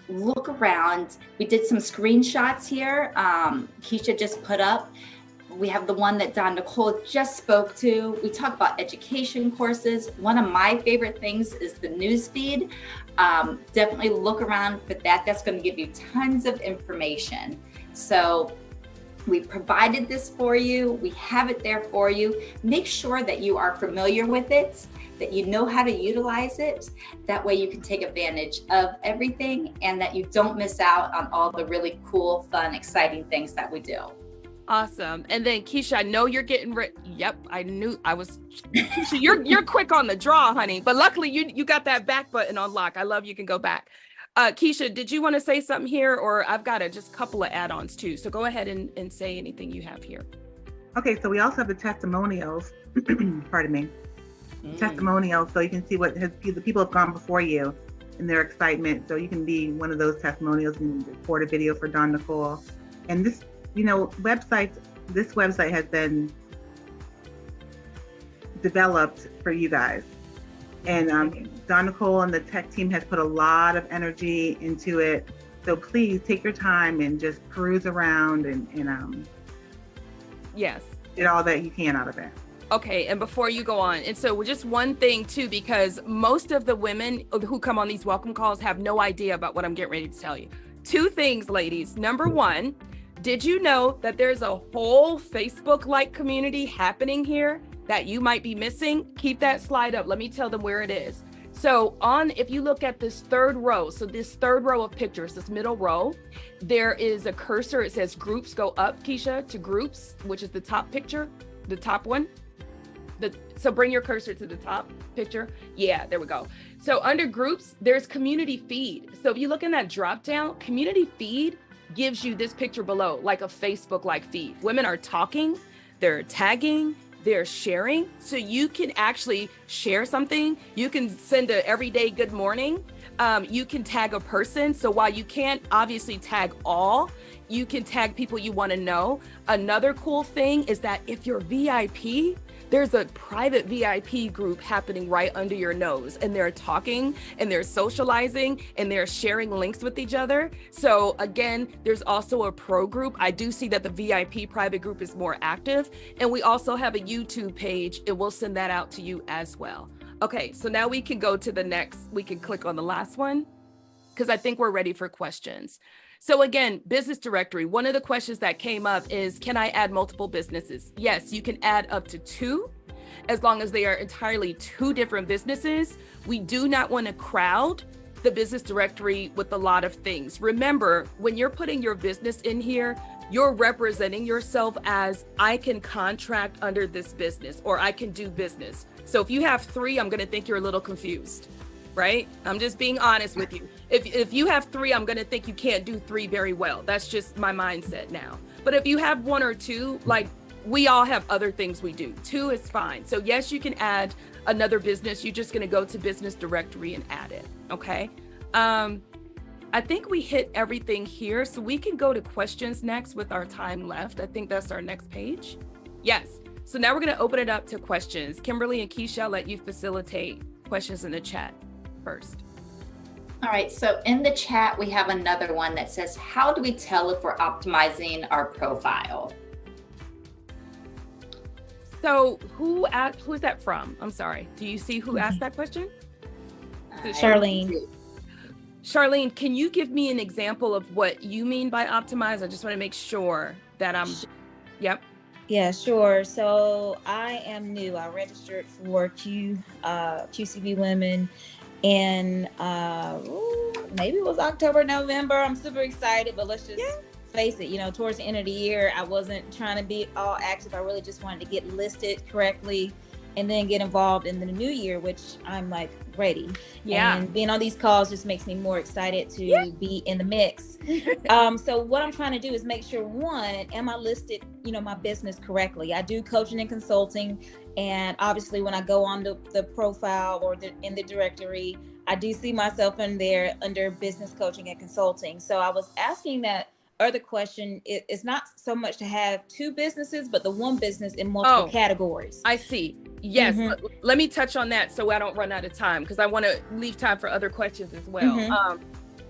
look around. We did some screenshots here. Keisha just put up. We have the one that Dawn Nicole just spoke to. We talk about education courses. One of my favorite things is the news feed. Definitely look around for that. That's going to give you tons of information. So we provided this for you. We have it there for you. Make sure that you are familiar with it, that you know how to utilize it. That way you can take advantage of everything and that you don't miss out on all the really cool, fun, exciting things that we do. Awesome. And then Keisha, I know you're getting ready. Yep, I knew I was. Keisha, you're quick on the draw, honey. But luckily you got that back button on lock. I love you can go back. Keisha, did you want to say something here, or I've got just a couple of add-ons too. So go ahead and say anything you have here. Okay, so we also have the testimonials. Pardon me. Testimonials, so you can see what the people have gone before you and their excitement. So you can be one of those testimonials and record a video for Dawn Nicole. And this, this website has been developed for you guys. And Dawn Nicole and the tech team has put a lot of energy into it. So please take your time and just peruse around and yes, get all that you can out of it. Okay, and before you go on, and so just one thing too, because most of the women who come on these welcome calls have no idea about what I'm getting ready to tell you. Two things, ladies. Number one, did you know that there's a whole Facebook-like community happening here that you might be missing? Keep that slide up. Let me tell them where it is. So if you look at this third row, so this third row of pictures, this middle row, there is a cursor. It says groups. Go up, Keisha, to groups, which is the top picture, the top one. So bring your cursor to the top picture. Yeah, there we go. So under groups, there's community feed. So if you look in that drop down, community feed gives you this picture below, like a Facebook-like feed. Women are talking, they're tagging, they're sharing. So you can actually share something. You can send a everyday good morning. You can tag a person. So while you can't obviously tag all, you can tag people you want to know. Another cool thing is that if you're VIP, there's a private VIP group happening right under your nose, and they're talking and they're socializing and they're sharing links with each other. So again, there's also a pro group. I do see that the VIP private group is more active, and we also have a YouTube page, and we'll send that out to you as well. Okay, so now we can go to the next, we can click on the last one, because I think we're ready for questions. So again, business directory, one of the questions that came up is, can I add multiple businesses? Yes, you can add up to 2, as long as they are entirely 2 different businesses. We do not want to crowd the business directory with a lot of things. Remember, when you're putting your business in here, you're representing yourself as, I can contract under this business, or I can do business. So if you have 3, I'm going to think you're a little confused, right? I'm just being honest with you. If you have 3, I'm going to think you can't do 3 very well. That's just my mindset now. But if you have 1 or 2, like, we all have other things we do. 2 is fine. So yes, you can add another business. You're just going to go to business directory and add it. Okay. I think we hit everything here. So we can go to questions next with our time left. I think that's our next page. Yes. So now we're going to open it up to questions. Kimberly and Keisha, I'll let you facilitate questions in the chat first. All right, so in the chat, we have another one that says, how do we tell if we're optimizing our profile? So who's that from? I'm sorry. Do you see who asked that question? Charlene. Charlene, can you give me an example of what you mean by optimize? I just want to make sure that yep. Yeah, sure. So I am new. I registered for QCB Women in maybe it was October, November. I'm super excited, but let's just face it, towards the end of the year, I wasn't trying to be all active. I really just wanted to get listed correctly and then get involved in the new year, which I'm like ready. Yeah. And being on these calls just makes me more excited to be in the mix. So what I'm trying to do is make sure, one, am I listed, my business correctly? I do coaching and consulting. And obviously when I go on the profile or in the directory, I do see myself in there under business coaching and consulting. So I was asking that other question. It's not so much to have 2 businesses, but the one business in multiple categories. I see. Yes. Let me touch on that so I don't run out of time, because I want to leave time for other questions as well.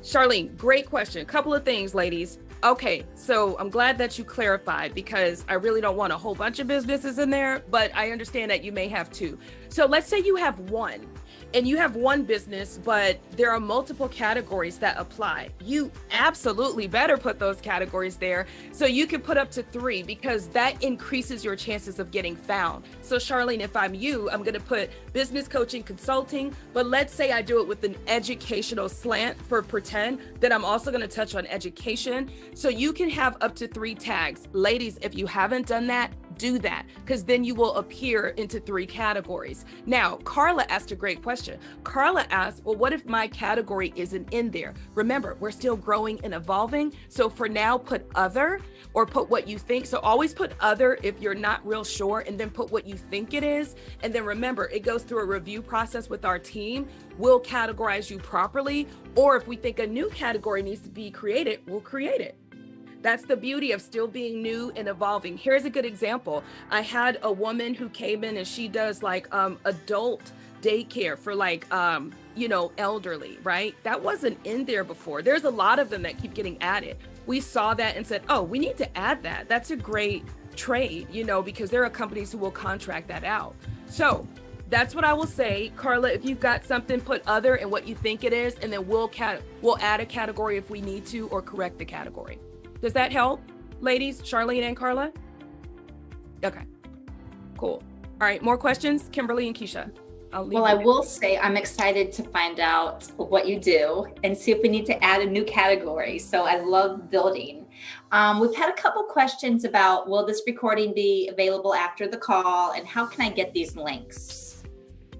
Charlene, great question. A couple of things, ladies. Okay, so I'm glad that you clarified, because I really don't want a whole bunch of businesses in there, but I understand that you may have 2. So let's say you have 1. And you have 1 business, but there are multiple categories that apply. You absolutely better put those categories there so you can put up to 3, because that increases your chances of getting found. So Charlene, if I'm you, I'm going to put business coaching, consulting, but let's say I do it with an educational slant for pretend, then I'm also going to touch on education. So you can have up to 3 tags. Ladies, if you haven't done that, do that, because then you will appear into 3 categories. Now, Carla asked a great question. Carla asked, well, what if my category isn't in there? Remember, we're still growing and evolving. So for now, put other, or put what you think. So always put other if you're not real sure, and then put what you think it is. And then remember, it goes through a review process with our team. We'll categorize you properly. Or if we think a new category needs to be created, we'll create it. That's the beauty of still being new and evolving. Here's a good example. I had a woman who came in and she does like adult daycare for like, elderly, right? That wasn't in there before. There's a lot of them that keep getting added. We saw that and said, oh, we need to add that. That's a great trade, you know, because there are companies who will contract that out. So that's what I will say. Carla, if you've got something, put other and what you think it is, and then we'll add a category if we need to, or correct the category. Does that help, ladies, Charlene and Carla? Okay, cool. All right, more questions? Kimberly and Keisha. Well, I will say I'm excited to find out what you do and see if we need to add a new category. So I love building. We've had a couple questions about, will this recording be available after the call, and how can I get these links?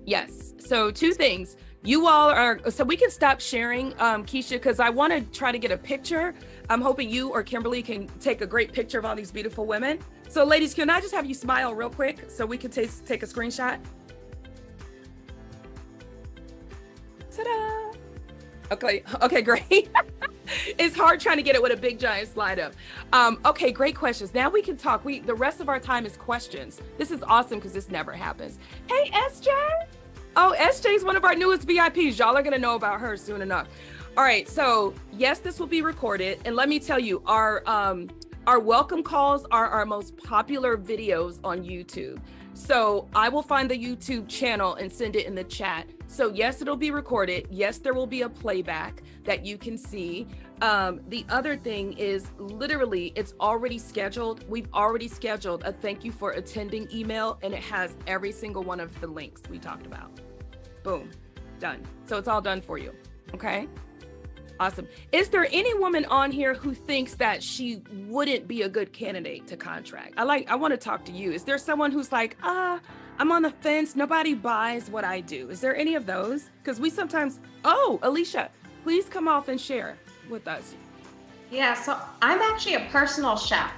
Yes, so 2 things. You all are, so we can stop sharing, Keisha, because I want to try to get a picture. I'm hoping you or Kimberly can take a great picture of all these beautiful women. So ladies, can I just have you smile real quick so we can take a screenshot? Ta-da! Okay, great. It's hard trying to get it with a big giant slide up. Okay, great questions. Now we can talk. The rest of our time is questions. This is awesome because this never happens. Hey, SJ. Oh, SJ is one of our newest VIPs. Y'all are gonna know about her soon enough. All right, so yes, this will be recorded. And let me tell you, our welcome calls are our most popular videos on YouTube. So I will find the YouTube channel and send it in the chat. So yes, it'll be recorded. Yes, there will be a playback that you can see. The other thing is literally it's already scheduled. We've already scheduled a thank you for attending email, and it has every single one of the links we talked about. Boom, done. So it's all done for you, okay? Awesome. Is there any woman on here who thinks that she wouldn't be a good candidate to contract? I want to talk to you. Is there someone who's like, I'm on the fence. Nobody buys what I do. Is there any of those? Because we sometimes, Alicia, please come off and share with us. Yeah, so I'm actually a personal chef.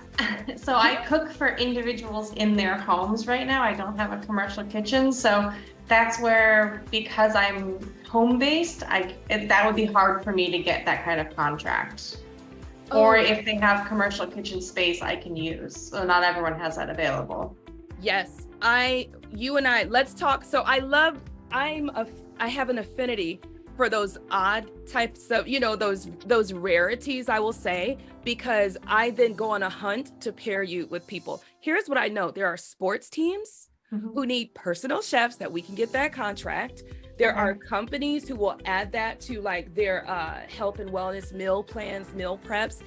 So I cook for individuals in their homes right now. I don't have a commercial kitchen. So that's where, because I'm home-based, that would be hard for me to get that kind of contract. Or if they have commercial kitchen space I can use. So not everyone has that available. Yes, you and I, let's talk. So I have an affinity for those odd types of, those rarities, I will say, because I then go on a hunt to pair you with people. Here's what I know. There are sports teams who need personal chefs that we can get that contract. There are companies who will add that to like their health and wellness meal plans, meal preps.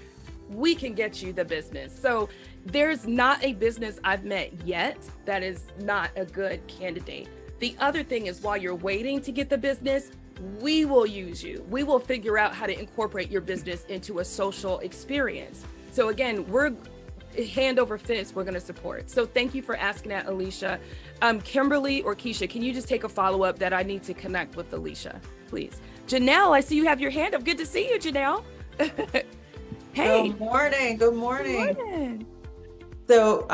We can get you the business. So there's not a business I've met yet that is not a good candidate. The other thing is, while you're waiting to get the business, we will use you. We will figure out how to incorporate your business into a social experience. So again, we're hand over fist, we're going to support. So thank you for asking that, Alicia. Kimberly or Keisha, can you just take a follow-up that I need to connect with Alicia, please? Janelle, I see you have your hand up. Good to see you, Janelle. Hey. Good morning. Good morning. Good morning. So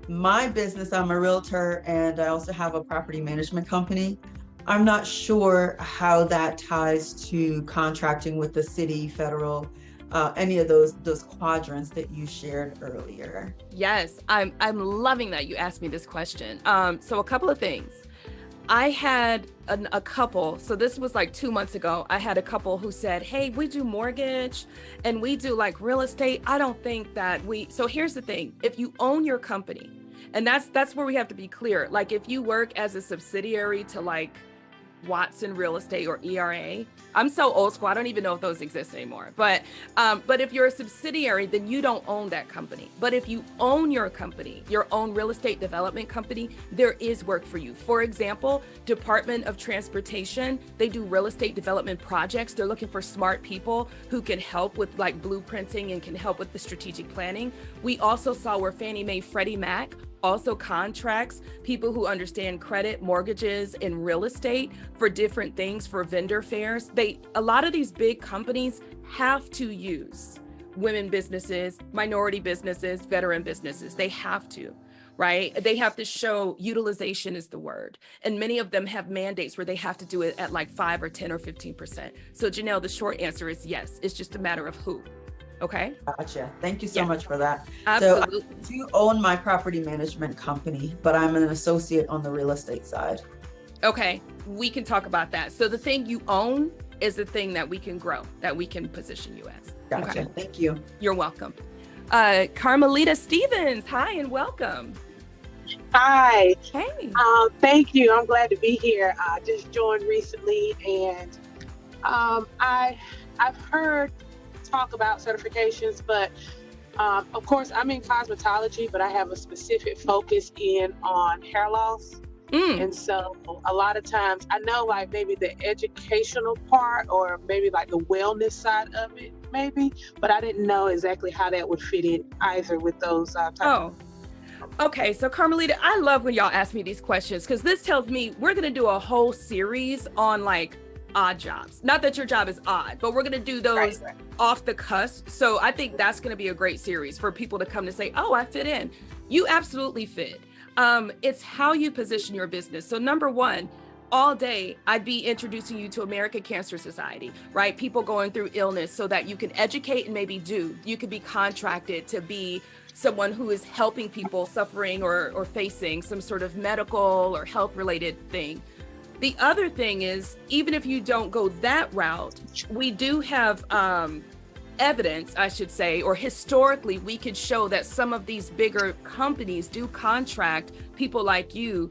my business, I'm a realtor, and I also have a property management company. I'm not sure how that ties to contracting with the city, federal, any of those quadrants that you shared earlier. Yes, I'm loving that you asked me this question. So a couple of things. I had a couple, so this was like 2 months ago, I had a couple who said, hey, we do mortgage and we do like real estate. I don't think that so here's the thing. If you own your company, and that's where we have to be clear. Like if you work as a subsidiary to like Watson Real Estate or ERA. I'm so old school, I don't even know if those exist anymore. But if you're a subsidiary, then you don't own that company. But if you own your company, your own real estate development company, there is work for you. For example, Department of Transportation, they do real estate development projects. They're looking for smart people who can help with like blueprinting and can help with the strategic planning. We also saw where Fannie Mae, Freddie Mac also contracts people who understand credit, mortgages, and real estate for different things, for vendor fairs. A lot of these big companies have to use women businesses, minority businesses, veteran businesses. They have to, right? They have to show utilization is the word. And many of them have mandates where they have to do it at like 5 or 10 or 15%. So Janelle, the short answer is yes. It's just a matter of who. Okay. Gotcha. Thank you so much for that. Absolutely. So I do own my property management company, but I'm an associate on the real estate side. Okay. We can talk about that. So the thing you own is the thing that we can grow, that we can position you as. Gotcha. Okay. Thank you. You're welcome. Carmelita Stevens. Hi and welcome. Hi. Hey. Thank you. I'm glad to be here. I just joined recently, and I've heard talk about certifications, but of course I'm in cosmetology, but I have a specific focus on hair loss. And so a lot of times I know like maybe the educational part or maybe like the wellness side of it, maybe, but I didn't know exactly how that would fit in either with those Okay, so Carmelita, I love when y'all ask me these questions because this tells me we're going to do a whole series on like odd jobs. Not that your job is odd, but we're going to do those off the cusp. So I think that's going to be a great series for people to come to say, oh, I fit in. You absolutely fit. It's how you position your business. So number one, all day, I'd be introducing you to American Cancer Society, right? People going through illness so that you can educate and maybe you could be contracted to be someone who is helping people suffering or facing some sort of medical or health related thing. The other thing is, even if you don't go that route, we do have evidence, I should say, or historically, we could show that some of these bigger companies do contract people like you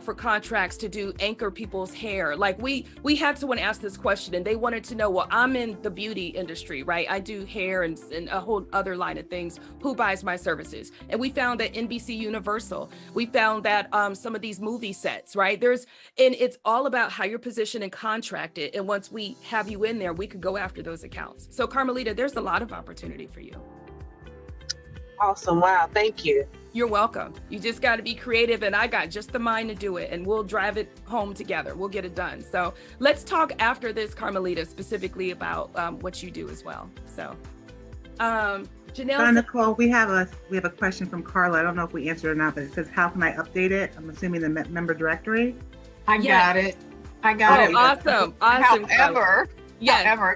for contracts to do anchor people's hair. Like we had someone ask this question and they wanted to know, well, I'm in the beauty industry, right? I do hair and a whole other line of things. Who buys my services? And we found that NBC Universal, we found that some of these movie sets, right? And it's all about how you're positioned and contracted. And once we have you in there, we could go after those accounts. So Carmelita, there's a lot of opportunity for you. Awesome. Wow. Thank you. You're welcome. You just got to be creative, and I got just the mind to do it, and we'll drive it home together. We'll get it done. So let's talk after this, Carmelita, specifically about what you do as well. So, Janelle. Nicole, we have a question from Carla. I don't know if we answered or not, but it says, "How can I update it?" I'm assuming the member directory. I got it. Awesome. However,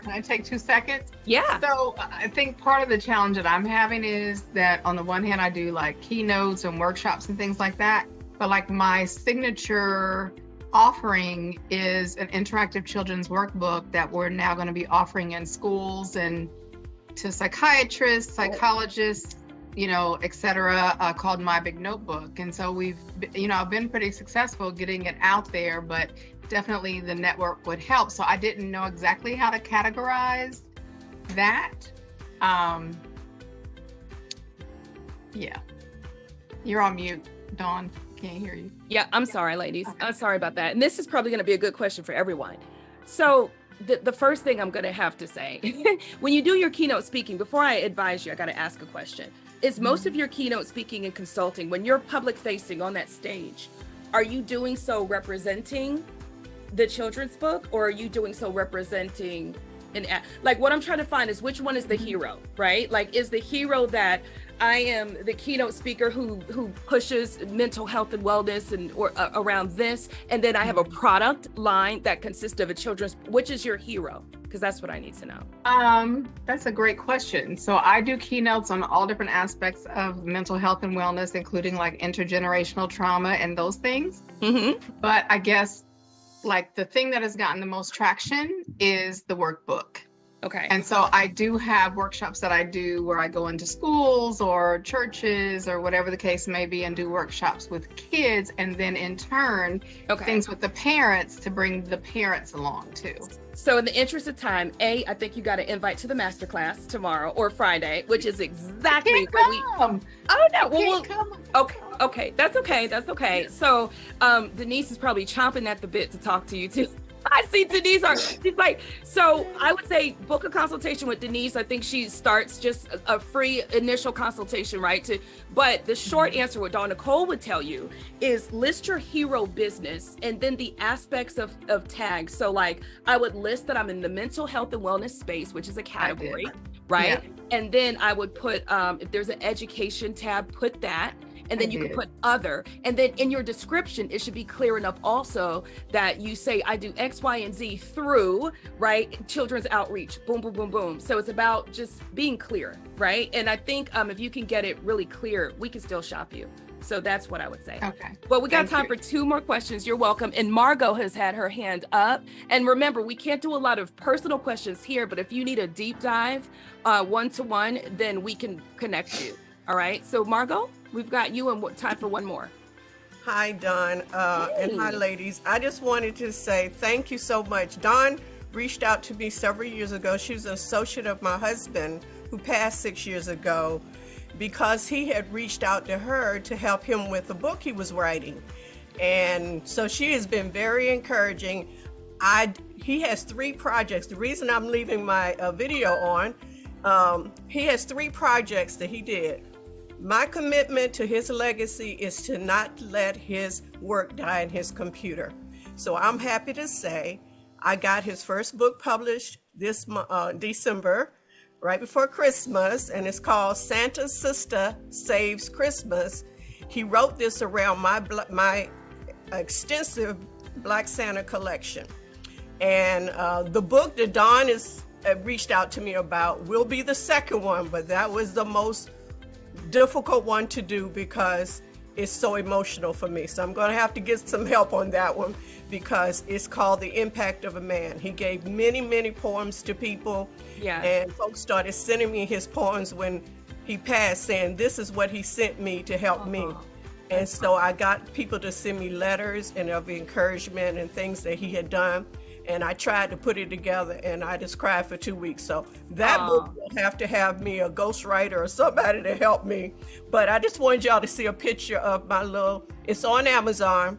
can I take 2 seconds? Yeah. So I think part of the challenge that I'm having is that on the one hand, I do like keynotes and workshops and things like that. But like my signature offering is an interactive children's workbook that we're now going to be offering in schools and to psychiatrists, psychologists, et cetera, called My Big Notebook. And so I've been pretty successful getting it out there, but definitely the network would help. So I didn't know exactly how to categorize that. Yeah. You're on mute, Dawn. Can't hear you. Yeah, I'm sorry, ladies. Okay. I'm sorry about that. And this is probably going to be a good question for everyone. So the first thing I'm going to have to say, when you do your keynote speaking, before I advise you, I got to ask a question. Is most of your keynote speaking and consulting, when you're public facing on that stage, are you doing so representing the children's book, or are you doing so representing like what I'm trying to find is which one is the hero, right? Like, is the hero that I am the keynote speaker who pushes mental health and wellness or around this, and then I have a product line that consists of a children's, which is your hero? Because that's what I need to know. That's a great question. So I do keynotes on all different aspects of mental health and wellness, including like intergenerational trauma and those things. But I guess like the thing that has gotten the most traction is the workbook. Okay. And so I do have workshops that I do where I go into schools or churches or whatever the case may be and do workshops with kids, and then in turn, things with the parents to bring the parents along too. So in the interest of time, I think you got an invite to the masterclass tomorrow or Friday, which is exactly what we. Oh no! Well, okay, that's okay. So Denise is probably chomping at the bit to talk to you too. I see Denise, she's like, so I would say book a consultation with Denise. I think she starts just a free initial consultation, right? But the short answer, what Dawn Nicole would tell you, is list your hero business and then the aspects of tags. So like I would list that I'm in the mental health and wellness space, which is a category, right? Yeah. And then I would put, if there's an education tab, put that. and then you can put other, and then in your description, it should be clear enough also that you say, I do X, Y, and Z through, right, children's outreach, boom, boom, boom, boom. So it's about just being clear, right? And I think if you can get it really clear, we can still shop you. So that's what I would say. Okay. Well, we got time for 2 more questions. You're welcome. And Margot has had her hand up. And remember, we can't do a lot of personal questions here, but if you need a deep dive one-to-one, then we can connect you. All right. So Margot, we've got you and time for one more. Hi, Dawn, and hi, ladies. I just wanted to say thank you so much. Dawn reached out to me several years ago. She was an associate of my husband who passed 6 years ago, because he had reached out to her to help him with the book he was writing. And so she has been very encouraging. He has 3 projects. The reason I'm leaving my video on, he has 3 projects that he did. My commitment to his legacy is to not let his work die in his computer. So I'm happy to say I got his first book published this December, right before Christmas, and it's called Santa's Sister Saves Christmas. He wrote this around my extensive Black Santa collection. And the book that Dawn has reached out to me about will be the second one, but that was the most difficult one to do because it's so emotional for me. So I'm going to have to get some help on that one, because it's called The Impact of a Man. He gave many, many poems to people. Yeah. And folks started sending me his poems when he passed, saying, this is what he sent me to help me. And so I got people to send me letters and of encouragement and things that he had done. And I tried to put it together, and I just cried for 2 weeks. So that book will have to have me a ghostwriter or somebody to help me. But I just wanted y'all to see a picture of my it's on Amazon.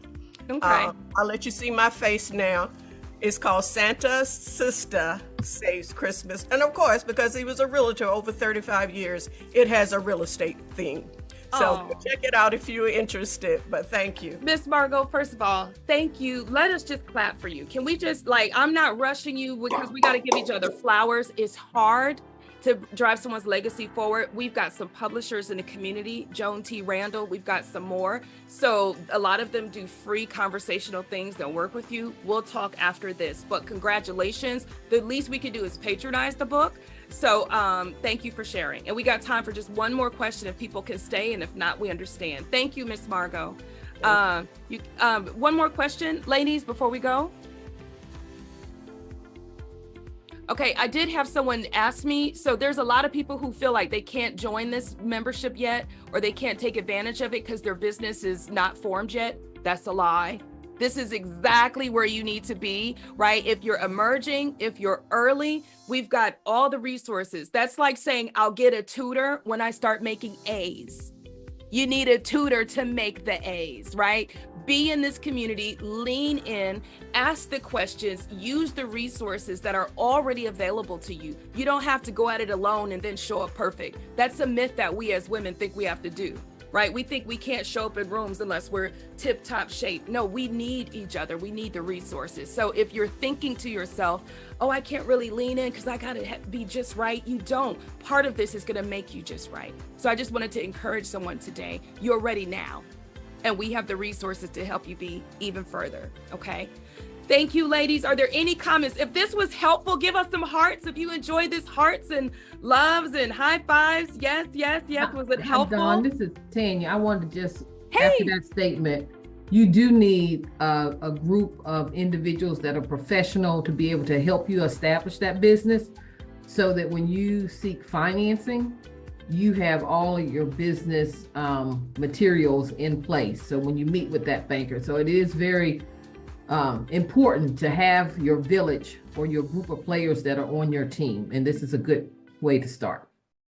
Okay. I'll let you see my face now. It's called Santa's Sister Saves Christmas. And of course, because he was a realtor over 35 years, it has a real estate theme. So check it out if you're interested, but thank you. Miss Margot, first of all, thank you. Let us just clap for you. Can we just, I'm not rushing you because we got to give each other flowers. It's hard to drive someone's legacy forward. We've got some publishers in the community, Joan T. Randall, we've got some more. So a lot of them do free conversational things. They'll work with you. We'll talk after this, but congratulations. The least we can do is patronize the book. So thank you for sharing. And we got time for just one more question if people can stay, and if not, we understand. Thank you, Miss Margot. One more question, ladies, before we go. Okay, I did have someone ask me, so there's a lot of people who feel like they can't join this membership yet, or they can't take advantage of it because their business is not formed yet. That's a lie. This is exactly where you need to be, right? If you're emerging, if you're early, we've got all the resources. That's like saying, I'll get a tutor when I start making A's. You need a tutor to make the A's, right? Be in this community, lean in, ask the questions, use the resources that are already available to you. You don't have to go at it alone and then show up perfect. That's a myth that we as women think we have to do, right? We think we can't show up in rooms unless we're tip-top shape. No, we need each other. We need the resources. So if you're thinking to yourself, oh, I can't really lean in because I gotta be just right, you don't. Part of this is gonna make you just right. So I just wanted to encourage someone today, you're ready now. And we have the resources to help you be even further, okay? Thank you, ladies. Are there any comments? If this was helpful, give us some hearts. If you enjoyed this, hearts and loves and high fives. Yes, yes, yes. Was it helpful? Dawn, this is Tanya. I wanted to just, after that statement, you do need a group of individuals that are professional to be able to help you establish that business, so that when you seek financing, you have all of your business materials in place. So when you meet with that banker, so it is very important to have your village or your group of players that are on your team. And this is a good way to start.